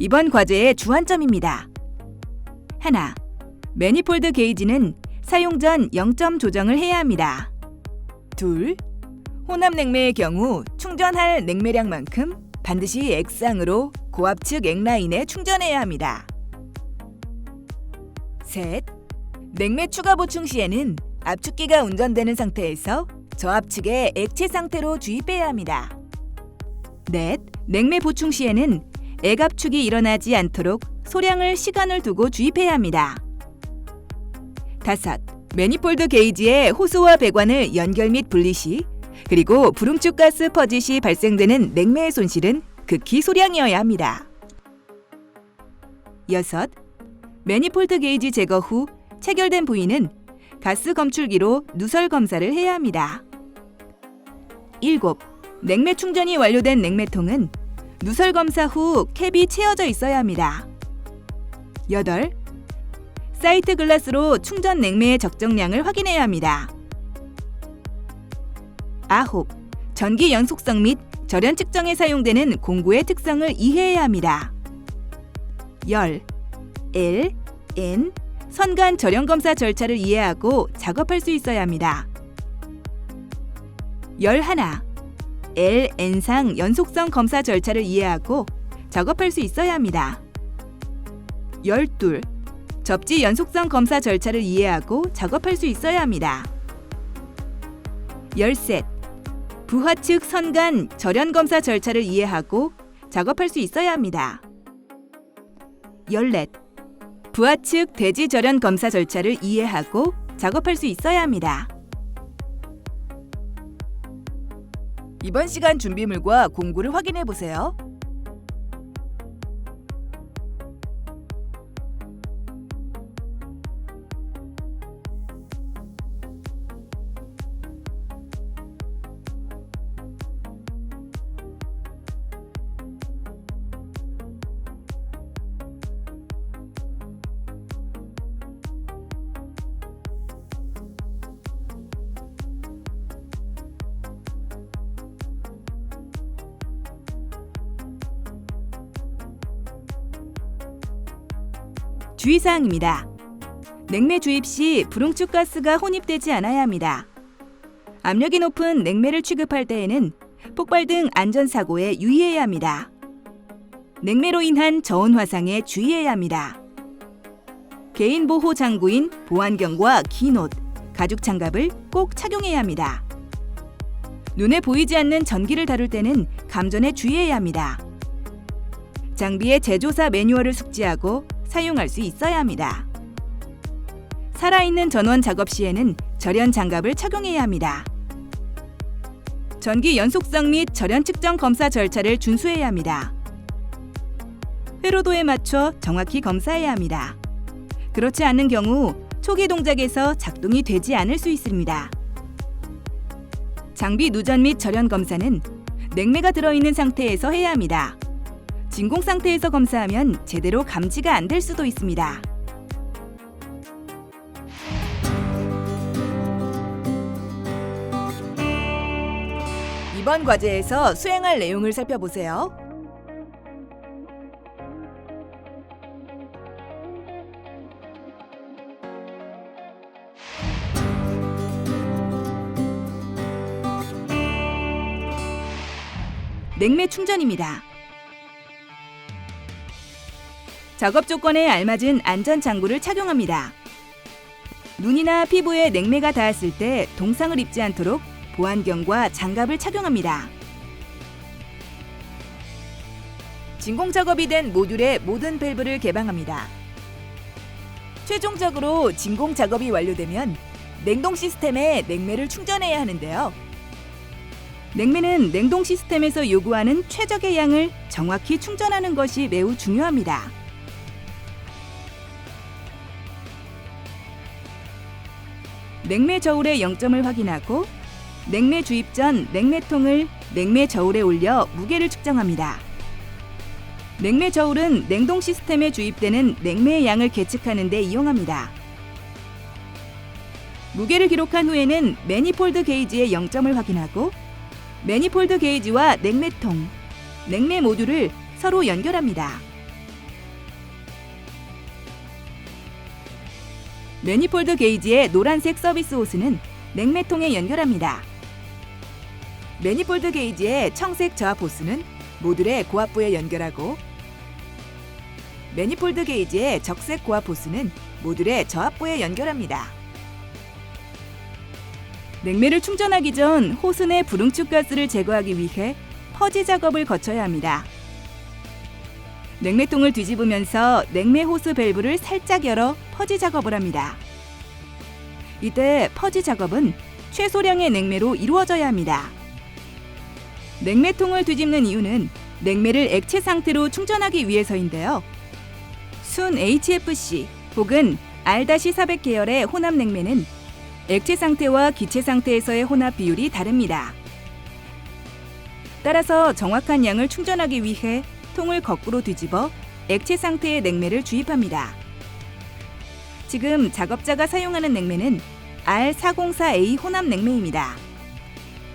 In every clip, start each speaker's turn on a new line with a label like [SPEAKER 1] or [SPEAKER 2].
[SPEAKER 1] 이번 과제의 주안점입니다. 하나, 매니폴드 게이지는 사용 전 0점 조정을 해야 합니다. 둘, 혼합 냉매의 경우 충전할 냉매량만큼 반드시 액상으로 고압측 액라인에 충전해야 합니다. 셋, 냉매 추가 보충 시에는 압축기가 운전되는 상태에서 저압측의 액체 상태로 주입해야 합니다. 넷, 냉매 보충 시에는 액압축이 일어나지 않도록 소량을 시간을 두고 주입해야 합니다. 다섯, 매니폴드 게이지의 호스와 배관을 연결 및 분리 시 그리고 불응축 가스 퍼지 시 발생되는 냉매의 손실은 극히 소량이어야 합니다. 여섯, 매니폴드 게이지 제거 후 체결된 부위는 가스 검출기로 누설 검사를 해야 합니다. 일곱, 냉매 충전이 완료된 냉매통은 누설 검사 후 캡이 채워져 있어야 합니다. 여덟, 사이트 글라스로 충전 냉매의 적정량을 확인해야 합니다. 아홉, 전기 연속성 및 절연 측정에 사용되는 공구의 특성을 이해해야 합니다. 열, L, N, 선간 절연 검사 절차를 이해하고 작업할 수 있어야 합니다. 11. L, N상 연속성 검사 절차를 이해하고 작업할 수 있어야 합니다. 12. 접지 연속성 검사 절차를 이해하고 작업할 수 있어야 합니다. 13. 부하측 선간 절연 검사 절차를 이해하고 작업할 수 있어야 합니다. 14. 부하측 대지 절연 검사 절차를 이해하고 작업할 수 있어야 합니다. 이번 시간 준비물과 공구를 확인해 보세요. 주의사항입니다. 냉매 주입 시 불응축 가스가 혼입되지 않아야 합니다. 압력이 높은 냉매를 취급할 때에는 폭발 등 안전사고에 유의해야 합니다. 냉매로 인한 저온 화상에 주의해야 합니다. 개인보호 장구인 보안경과 긴 옷, 가죽 장갑을 꼭 착용해야 합니다. 눈에 보이지 않는 전기를 다룰 때는 감전에 주의해야 합니다. 장비의 제조사 매뉴얼을 숙지하고 사용할 수 있어야 합니다. 살아있는 전원 작업 시에는 절연 장갑을 착용해야 합니다. 전기 연속성 및 절연 측정 검사 절차를 준수해야 합니다. 회로도에 맞춰 정확히 검사해야 합니다. 그렇지 않는 경우 초기 동작에서 작동이 되지 않을 수 있습니다. 장비 누전 및 절연 검사는 냉매가 들어있는 상태에서 해야 합니다. 진공 상태에서 검사하면 제대로 감지가 안 될 수도 있습니다. 이번 과제에서 수행할 내용을 살펴보세요. 냉매 충전입니다. 작업 조건에 알맞은 안전 장구를 착용합니다. 눈이나 피부에 냉매가 닿았을 때 동상을 입지 않도록 보안경과 장갑을 착용합니다. 진공 작업이 된 모듈의 모든 밸브를 개방합니다. 최종적으로 진공 작업이 완료되면 냉동 시스템에 냉매를 충전해야 하는데요. 냉매는 냉동 시스템에서 요구하는 최적의 양을 정확히 충전하는 것이 매우 중요합니다. 냉매 저울의 0점을 확인하고 냉매 주입 전 냉매통을 냉매 저울에 올려 무게를 측정합니다. 냉매 저울은 냉동 시스템에 주입되는 냉매의 양을 계측하는 데 이용합니다. 무게를 기록한 후에는 매니폴드 게이지의 0점을 확인하고 매니폴드 게이지와 냉매통, 냉매 모듈을 서로 연결합니다. 매니폴드 게이지의 노란색 서비스 호스는 냉매통에 연결합니다. 매니폴드 게이지의 청색 저압 호스는 모듈의 고압부에 연결하고 매니폴드 게이지의 적색 고압 호스는 모듈의 저압부에 연결합니다. 냉매를 충전하기 전 호스 내 불응축 가스를 제거하기 위해 퍼지 작업을 거쳐야 합니다. 냉매통을 뒤집으면서 냉매 호스 밸브를 살짝 열어 퍼지 작업을 합니다. 이때 퍼지 작업은 최소량의 냉매로 이루어져야 합니다. 냉매통을 뒤집는 이유는 냉매를 액체 상태로 충전하기 위해서인데요. 순 HFC 혹은 R-400 계열의 혼합 냉매는 액체 상태와 기체 상태에서의 혼합 비율이 다릅니다. 따라서 정확한 양을 충전하기 위해 통을 거꾸로 뒤집어 액체 상태의 냉매를 주입합니다. 지금 작업자가 사용하는 냉매는 R404A 혼합 냉매입니다.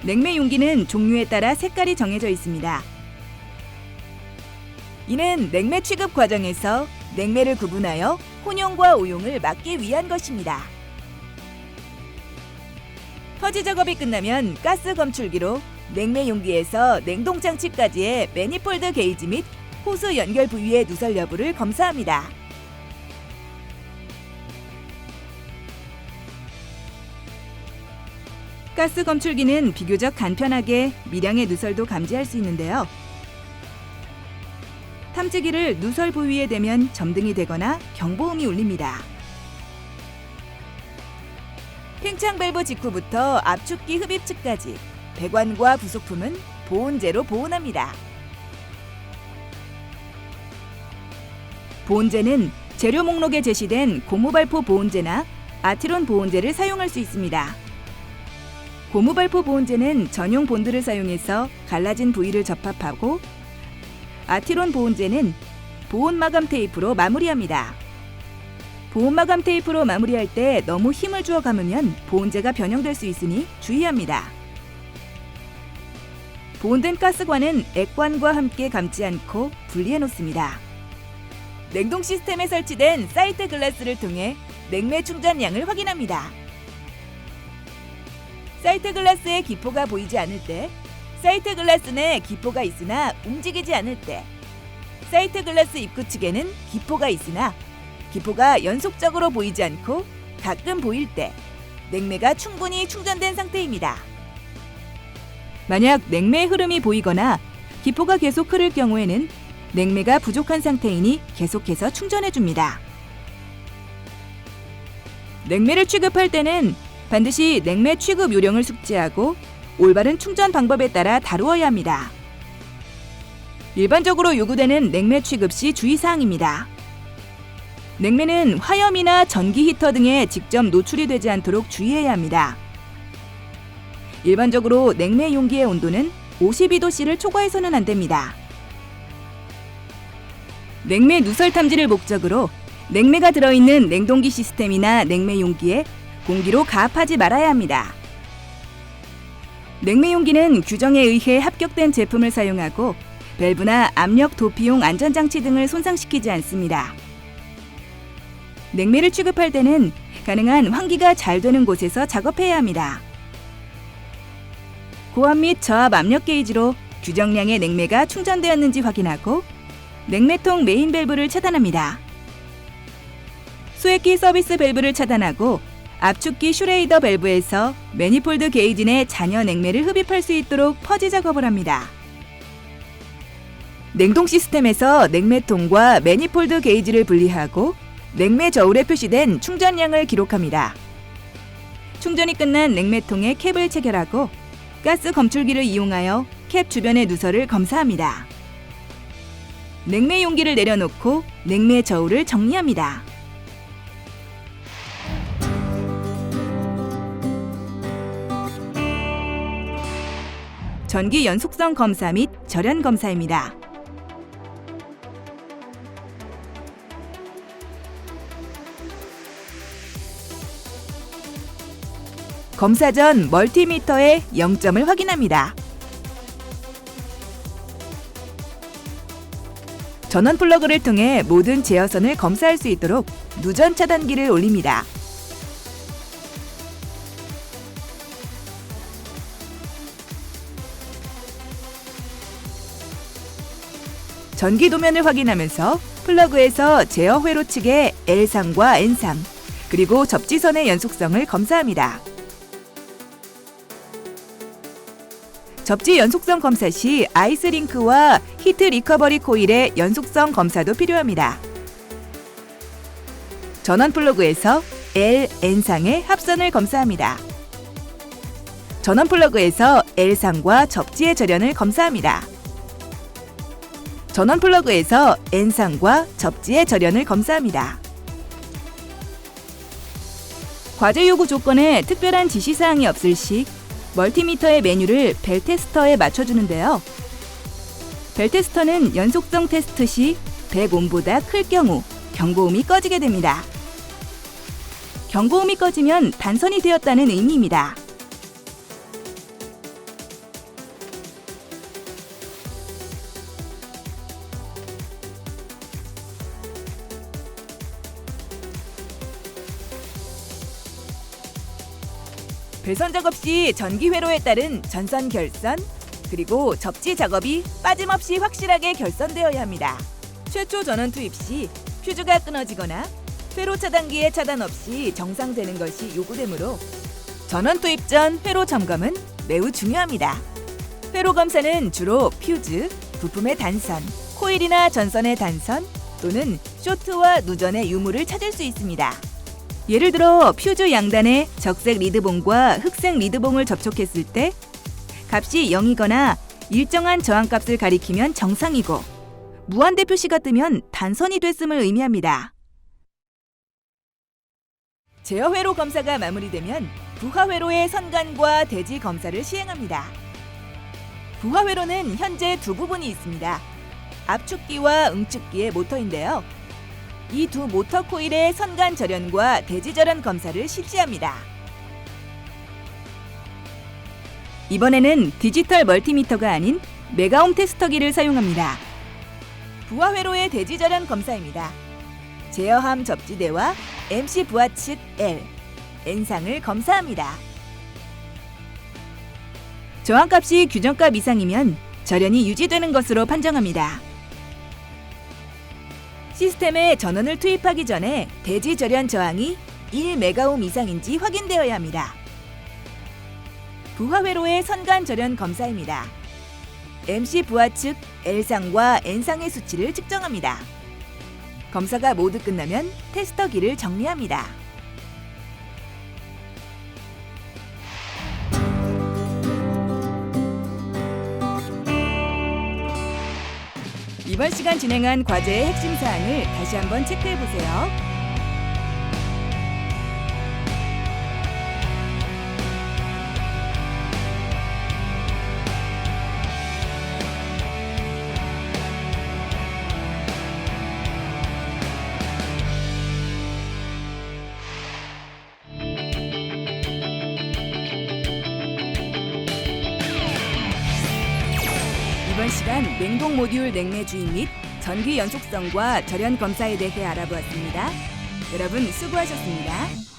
[SPEAKER 1] 냉매 용기는 종류에 따라 색깔이 정해져 있습니다. 이는 냉매 취급 과정에서 냉매를 구분하여 혼용과 오용을 막기 위한 것입니다. 퍼지 작업이 끝나면 가스 검출기로 냉매 용기에서 냉동 장치까지의 매니폴드 게이지 및 호스 연결 부위의 누설 여부를 검사합니다. 가스 검출기는 비교적 간편하게 미량의 누설도 감지할 수 있는데요. 탐지기를 누설 부위에 대면 점등이 되거나 경보음이 울립니다. 팽창 밸브 직후부터 압축기 흡입측까지 배관과 부속품은 보온재로 보온합니다. 보온재는 재료 목록에 제시된 고무발포 보온재나 아티론 보온재를 사용할 수 있습니다. 고무발포 보온재는 전용 본드를 사용해서 갈라진 부위를 접합하고 아티론 보온재는 보온 마감 테이프로 마무리합니다. 보온 마감 테이프로 마무리할 때 너무 힘을 주어 감으면 보온재가 변형될 수 있으니 주의합니다. 보온된 가스관은 액관과 함께 감지 않고 분리해 놓습니다. 냉동 시스템에 설치된 사이트 글라스를 통해 냉매 충전량을 확인합니다. 사이트 글라스에 기포가 보이지 않을 때, 사이트 글라스 내 기포가 있으나 움직이지 않을 때, 사이트 글라스 입구 측에는 기포가 있으나 기포가 연속적으로 보이지 않고 가끔 보일 때 냉매가 충분히 충전된 상태입니다. 만약 냉매의 흐름이 보이거나 기포가 계속 흐를 경우에는 냉매가 부족한 상태이니 계속해서 충전해줍니다. 냉매를 취급할 때는 반드시 냉매 취급 요령을 숙지하고 올바른 충전 방법에 따라 다루어야 합니다. 일반적으로 요구되는 냉매 취급 시 주의사항입니다. 냉매는 화염이나 전기 히터 등에 직접 노출이 되지 않도록 주의해야 합니다. 일반적으로 냉매 용기의 온도는 52도C를 초과해서는 안 됩니다. 냉매 누설 탐지를 목적으로 냉매가 들어있는 냉동기 시스템이나 냉매 용기에 공기로 가압하지 말아야 합니다. 냉매 용기는 규정에 의해 합격된 제품을 사용하고 밸브나 압력 도피용 안전장치 등을 손상시키지 않습니다. 냉매를 취급할 때는 가능한 환기가 잘 되는 곳에서 작업해야 합니다. 고압 및 저압 압력 게이지로 규정량의 냉매가 충전되었는지 확인하고 냉매통 메인 밸브를 차단합니다. 소액기 서비스 밸브를 차단하고 압축기 슈레이더 밸브에서 매니폴드 게이지 내 잔여 냉매를 흡입할 수 있도록 퍼지 작업을 합니다. 냉동 시스템에서 냉매통과 매니폴드 게이지를 분리하고 냉매 저울에 표시된 충전량을 기록합니다. 충전이 끝난 냉매통에 캡을 체결하고 가스 검출기를 이용하여 캡 주변의 누설을 검사합니다. 냉매 용기를 내려놓고 냉매 저울을 정리합니다. 전기 연속성 검사 및 절연 검사입니다. 검사 전 멀티미터의 0점을 확인합니다. 전원 플러그를 통해 모든 제어선을 검사할 수 있도록 누전 차단기를 올립니다. 전기 도면을 확인하면서 플러그에서 제어 회로 측의 L상과 N상, 그리고 접지선의 연속성을 검사합니다. 접지 연속성 검사 시 아이스링크와 히트 리커버리 코일의 연속성 검사도 필요합니다. 전원 플러그에서 L, N상의 합선을 검사합니다. 전원 플러그에서 L상과 접지의 절연을 검사합니다. 전원 플러그에서 N상과 접지의 절연을 검사합니다. 과제 요구 조건에 특별한 지시사항이 없을 시 멀티미터의 메뉴를 벨 테스터에 맞춰주는데요. 벨 테스터는 연속성 테스트 시 100옴보다 클 경우 경고음이 꺼지게 됩니다. 경고음이 꺼지면 단선이 되었다는 의미입니다. 배선 작업 시 전기 회로에 따른 전선 결선, 그리고 접지 작업이 빠짐없이 확실하게 결선되어야 합니다. 최초 전원 투입 시 퓨즈가 끊어지거나 회로 차단기의 차단 없이 정상되는 것이 요구되므로 전원 투입 전 회로 점검은 매우 중요합니다. 회로 검사는 주로 퓨즈, 부품의 단선, 코일이나 전선의 단선 또는 쇼트와 누전의 유무를 찾을 수 있습니다. 예를 들어 퓨즈 양단에 적색 리드봉과 흑색 리드봉을 접촉했을 때 값이 0이거나 일정한 저항값을 가리키면 정상이고 무한대 표시가 뜨면 단선이 됐음을 의미합니다. 제어 회로 검사가 마무리되면 부하 회로의 선간과 대지 검사를 시행합니다. 부하 회로는 현재 두 부분이 있습니다. 압축기와 응축기의 모터인데요. 이 두 모터 코일의 선간 절연과 대지 절연 검사를 실시합니다. 이번에는 디지털 멀티미터가 아닌 메가옴 테스터기를 사용합니다. 부하 회로의 대지 절연 검사입니다. 제어함 접지대와 MC 부하 측 L, N상을 검사합니다. 저항값이 규정값 이상이면 절연이 유지되는 것으로 판정합니다. 시스템에 전원을 투입하기 전에 대지 절연 저항이 1메가옴 이상인지 확인되어야 합니다. 부하 회로의 선간 절연 검사입니다. MC 부하 측 L상과 N상의 수치를 측정합니다. 검사가 모두 끝나면 테스터기를 정리합니다. 이번 시간 진행한 과제의 핵심 사항을 다시 한번 체크해 보세요. 이번 시간 냉동 모듈 냉매 주입 및 전기 연속성과 절연 검사에 대해 알아보았습니다. 여러분 수고하셨습니다.